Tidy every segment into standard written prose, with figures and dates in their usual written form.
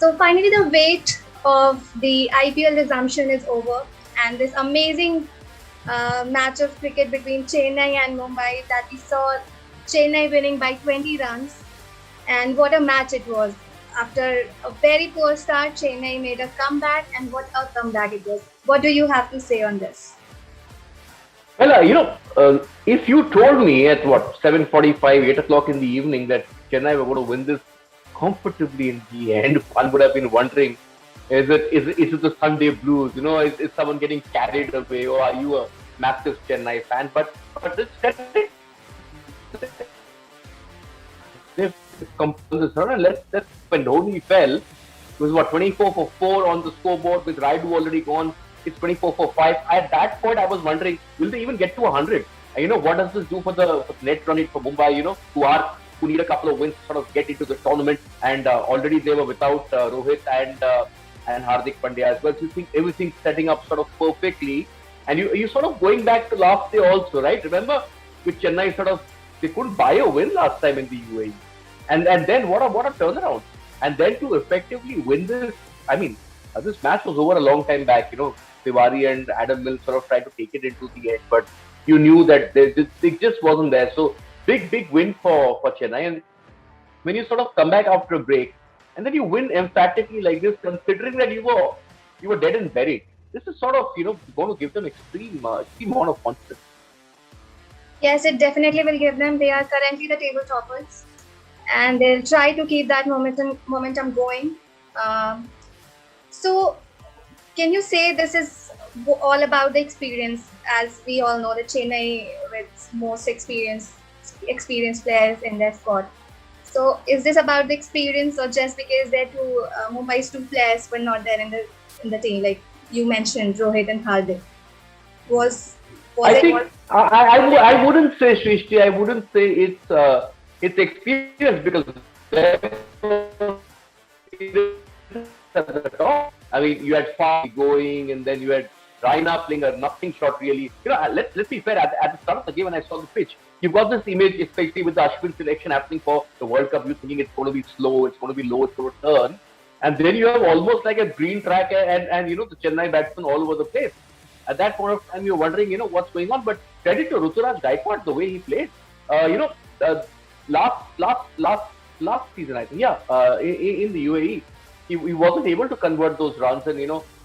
So finally, the wait of the IPL resumption is over, and this amazing match of cricket between Chennai and Mumbai that we saw Chennai winning by 20 runs, and what a match it was. After a very poor start, Chennai made a comeback, and what a comeback it was. What do you have to say on this? Well, if you told me at what 7:45, 8 o'clock in the evening that Chennai were going to win this comfortably in the end, one would have been wondering, is it the Sunday blues? Is someone getting carried away, or are you a massive Chennai fan? But this they've come on this run, and let's when Dhoni fell, it was what 24 for 4 on the scoreboard with Raidu already gone. It's 24 for 5. At that point, I was wondering, will they even get to 100? And what does this do for the net run rate for Mumbai? Who need a couple of wins to sort of get into the tournament, and already they were without Rohit and Hardik Pandya as well. So you think everything's setting up sort of perfectly, and you sort of going back to last day also, right? Remember with Chennai they couldn't buy a win last time in the UAE, and then what a turnaround, and then to effectively win this. I mean, this match was over a long time back. Tiwari and Adam Mills sort of tried to take it into the end, but you knew that it just wasn't there. So big win for Chennai. And when you sort of come back after a break and then you win emphatically like this, considering that you were dead and buried, this is sort of going to give them extreme amount of confidence. Yes, it definitely will give them. They are currently the table toppers, and they'll try to keep that momentum going. So, can you say this is all about the experience? As we all know, the Chennai with most experienced players in their squad. So, is this about the experience, or just because their Mumbai's two players were not there in the team, like you mentioned, Rohit and Hardik? Was I think I wouldn't say, Shrishti. I wouldn't say it's experience, because at the top. I mean, you had Far going, and then you had Raina playing a nothing shot really. Let's be fair. At the start of the game, when I saw the pitch, you've got this image, especially with the Ashwin selection happening for the World Cup. You're thinking it's going to be slow, it's going to be low, it's going to turn, and then you have almost like a green track, and the Chennai batsmen all over the place. At that point of time, you're wondering, what's going on. But credit to Ruturaj Gaikwad, the way he played. Last season, I think, in the UAE, he wasn't able to convert those runs, and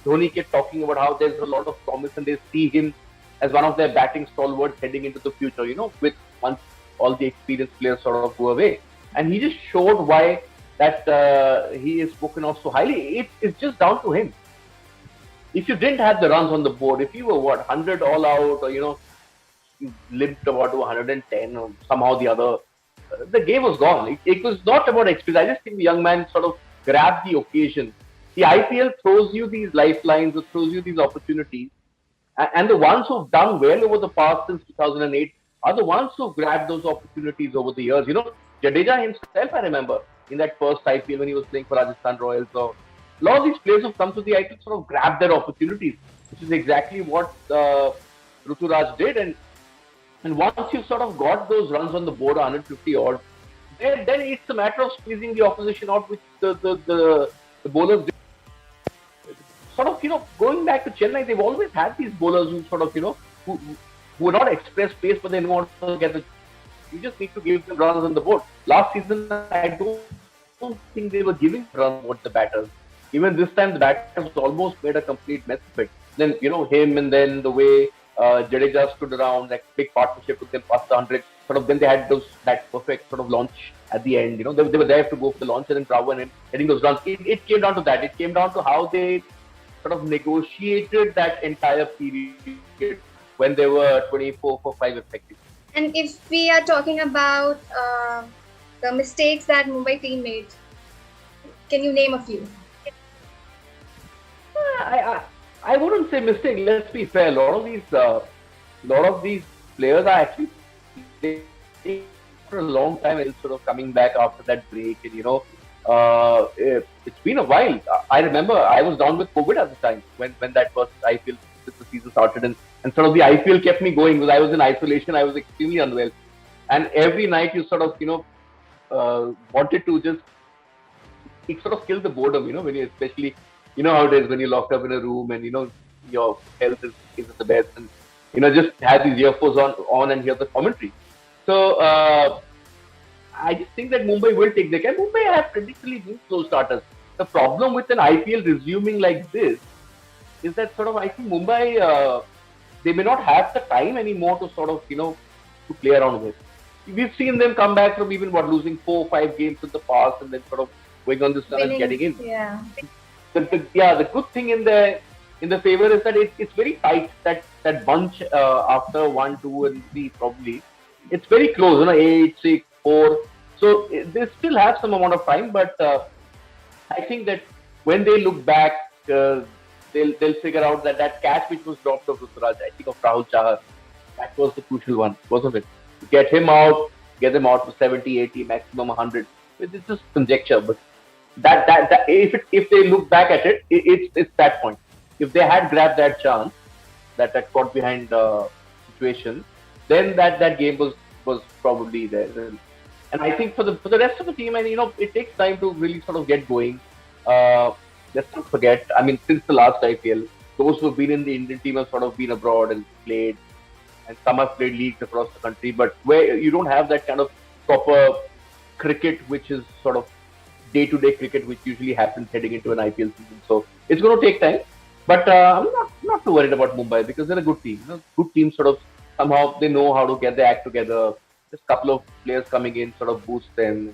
Dhoni kept talking about how there's a lot of promise, and they see him as one of their batting stalwarts heading into the future. With once all the experienced players sort of go away, and he just showed why that he is spoken of so highly. It's just down to him. If you didn't have the runs on the board, if you were 100 all out, or you limped about to 110, or somehow the other, the game was gone. It was not about experience. I just think the young man sort of grabbed the occasion. The IPL throws you these lifelines, it throws you these opportunities, and the ones who've done well over the past since 2008 are the ones who've grabbed those opportunities over the years. Jadeja himself, I remember, in that first IPL when he was playing for Rajasthan Royals. So a lot of these players who've come to the IPL sort of grabbed their opportunities, which is exactly what Ruturaj did. And once you've sort of got those runs on the board, 150 odd, then it's a matter of squeezing the opposition out, which the bowlers did. Sort of, going back to Chennai, they've always had these bowlers who sort of, who are not express pace, but they know how to get the. You just need to give them runs on the board. Last season, I don't think they were giving runs to the batters. Even this time, the batters almost made a complete mess of it. Then, him, and then the way Jadeja stood around, that big partnership with them past the 100. Sort of, then they had that perfect sort of launch at the end. They were there to go for the launch, and then Bravo and him getting those runs. It came down to that. It came down to how they sort of negotiated that entire period when they were 24 for 5 effective. And if we are talking about the mistakes that Mumbai team made, can you name a few? I wouldn't say mistake. Let's be fair. A lot of these players are actually playing for a long time and sort of coming back after that break. And it's been a while. I remember I was down with COVID at the time when that first IPL the season started, and sort of the IPL kept me going because I was in isolation. I was extremely unwell, and every night you sort of wanted to just it sort of kills the boredom, when you especially, how it is when you're locked up in a room and, your health isn't the best and, just have these earphones on and hear the commentary. So, I just think that Mumbai will take the game. Mumbai have traditionally been slow starters. The problem with an IPL resuming like this is that sort of, I think Mumbai, they may not have the time anymore to sort of, to play around with. We've seen them come back from even losing 4 or 5 games in the past and then sort of going on this run and getting in. Yeah. The good thing in the favor is that it's very tight. That bunch after 1, 2, and 3 probably it's very close. 8, 6, 4. So they still have some amount of time, but I think that when they look back, they'll figure out that catch which was dropped of Ruturaj, I think of Rahul Chahar, that was the crucial one, wasn't it? To get him out, get them out to 70, 80, maximum 100. It's just conjecture, but that if they look back at it, it's that point. If they had grabbed that chance, that got behind situation, then that game was probably there. And I think for the rest of the team, and it takes time to really sort of get going. Let's not forget, I mean, since the last IPL, those who've been in the Indian team have sort of been abroad and played, and some have played leagues across the country, but where you don't have that kind of proper cricket, which is sort of day-to-day cricket, which usually happens heading into an IPL season. So it's going to take time. But I'm not too worried about Mumbai because they're a good team. Good team sort of somehow they know how to get their act together. Just a couple of players coming in sort of boost them.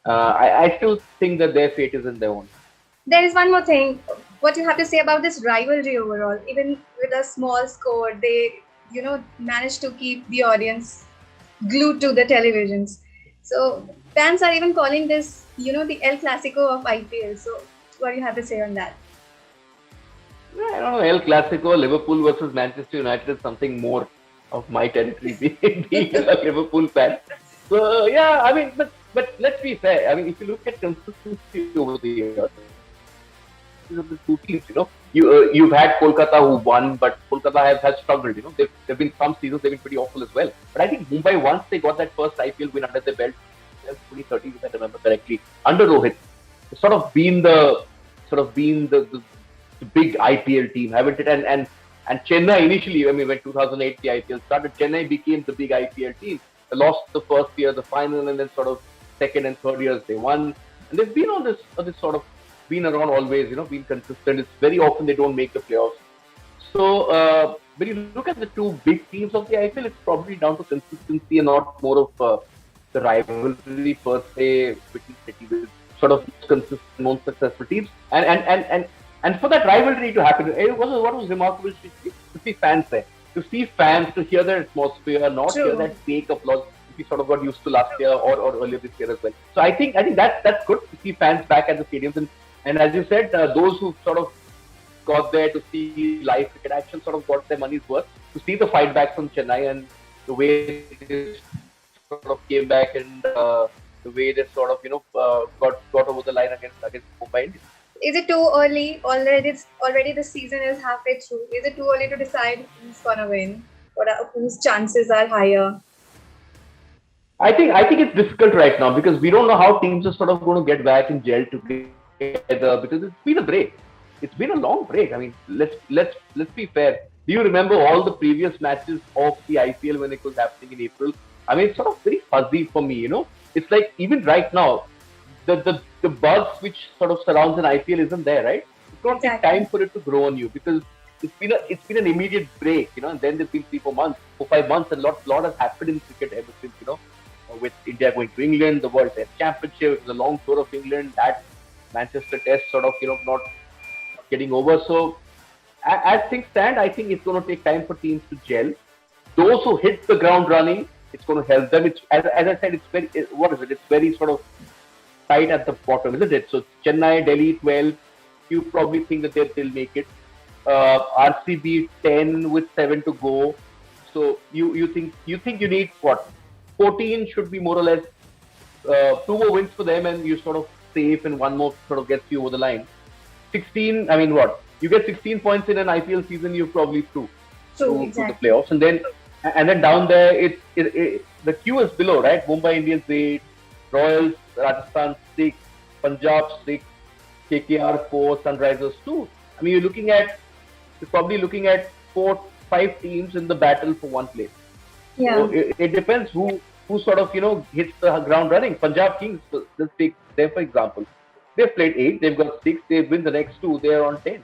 I still think that their fate is in their own. There is one more thing. What you have to say about this rivalry overall? Even with a small score, they managed to keep the audience glued to the televisions. So fans are even calling this, the El Clasico of IPL. So what do you have to say on that? I don't know. El Clasico, Liverpool versus Manchester United is something more of my territory, being a Liverpool fan. So yeah, I mean, but let's be fair. I mean, if you look at consistency over the years, the two teams, you've had Kolkata who won, but Kolkata has struggled. There've been some seasons they've been pretty awful as well. But I think Mumbai, once they got that first IPL win under their belt, 2013, if I remember correctly, under Rohit, it's sort of been the big IPL team, haven't it? And Chennai initially, I mean, when 2008 the IPL started, Chennai became the big IPL team. They lost the first year, the final, and then sort of second and third years they won. And they've been on this sort of been around always, been consistent. It's very often they don't make the playoffs. So when you look at the two big teams of the IPL, it's probably down to consistency and not more of the rivalry per se between cities. With sort of consistent, most successful teams, and for that rivalry to happen, what was remarkable to see fans there, to hear their atmosphere, not True. hear that fake applause we sort of got used to last year or earlier this year as well. So I think that's good to see fans back at the stadiums, and as you said, those who sort of got there to see live cricket action sort of got their money's worth. To see the fight back from Chennai and the way they sort of came back and the way they sort of got over the line against Mumbai Indians. Is it too early? Already the season is halfway through. Is it too early to decide who's gonna win? Whose chances are higher? I think it's difficult right now because we don't know how teams are sort of going to get back and gel together because it's been a break. It's been a long break. I mean, let's be fair. Do you remember all the previous matches of the IPL when it was happening in April? I mean, it's sort of very fuzzy for me. It's like even right now, the buzz which sort of surrounds an IPL isn't there, right? It's going to take time for it to grow on you because it's been an immediate break, and then there's been 3-4 months, 4-5 months, and lot has happened in cricket ever since, with India going to England, the World Test Championship, the long tour of England, that Manchester Test sort of, not getting over. So as things stand, I think it's going to take time for teams to gel. Those who hit the ground running, it's going to help them. It's as I said, it's very It's very sort of tight at the bottom, isn't it? So Chennai, Delhi 12, you probably think that they'll make it. RCB 10 with 7 to go. So you think you need what? 14 should be more or less 2 more wins for them, and you're sort of safe, and 1 more sort of gets you over the line. 16, I mean, what? You get 16 points in an IPL season, you're probably through to the playoffs, and then down there, the queue is below, right? Mumbai Indians 8, Royals, Rajasthan 6, Punjab 6, KKR 4, Sunrisers 2. I mean, you're probably looking at 4, 5 teams in the battle for one place. Yeah. So it depends who sort of hits the ground running. Punjab Kings, let's take them for example. They've played 8, they've got 6, they win the next 2, they're on 10,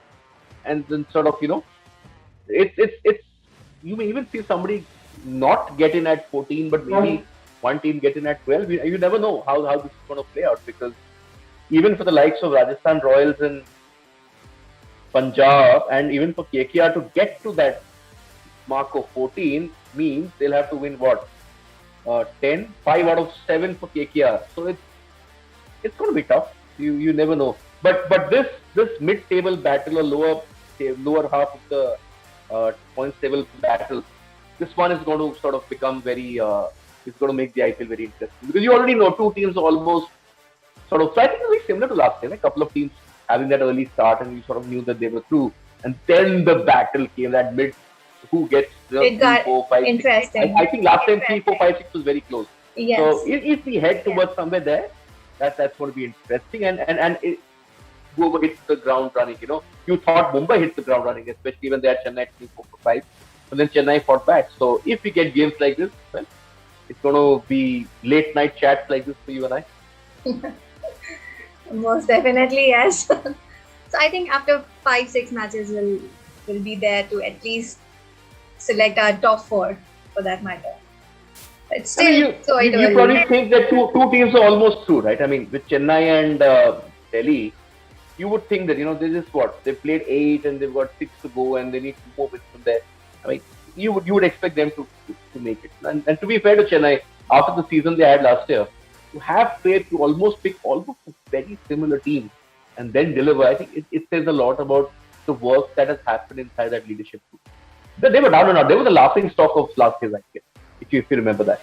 and then sort of it's you may even see somebody not get in at 14, but maybe one team get in at 12. You never know how this is going to play out, because even for the likes of Rajasthan Royals and Punjab, and even for KKR to get to that mark of 14 means they'll have to win what 10, 5 out of 7 for KKR. So it's going to be tough. You never know. But this mid-table battle or lower half of the points table battle, this one is going to sort of become very. It's going to make the IPL very interesting, because you already know two teams are almost sort of. So I think it's very similar to last year. A couple of teams having that early start, and you sort of knew that they were through, and then the battle came. That mid, who gets the It got 3, 4, 5, 6. interesting. I think last time 3, 4, 5, 6 was very close. Yes. So if we head towards somewhere there, that's going to be interesting, and whoever hits the ground running, you thought Mumbai hit the ground running, especially when they had Chennai 3, 4, 5, and then Chennai fought back. So if we get games like this, well, it's going to be late night chats like this for you and I. Most definitely, yes. So I think after 5-6 matches, we'll be there to at least select our top 4 for that matter. It's still you probably think that two teams are almost through, right? I mean, with Chennai and Delhi, you would think that they just they played 8 and they've got 6 to go, and they need 2 more wins from there. I mean, you would expect them to make it. And to be fair to Chennai, after the season they had last year, to have faith to almost pick almost a very similar team and then deliver, I think it says a lot about the work that has happened inside that leadership group. They were down and out. They were the laughing stock of last year's IPL, if you remember that.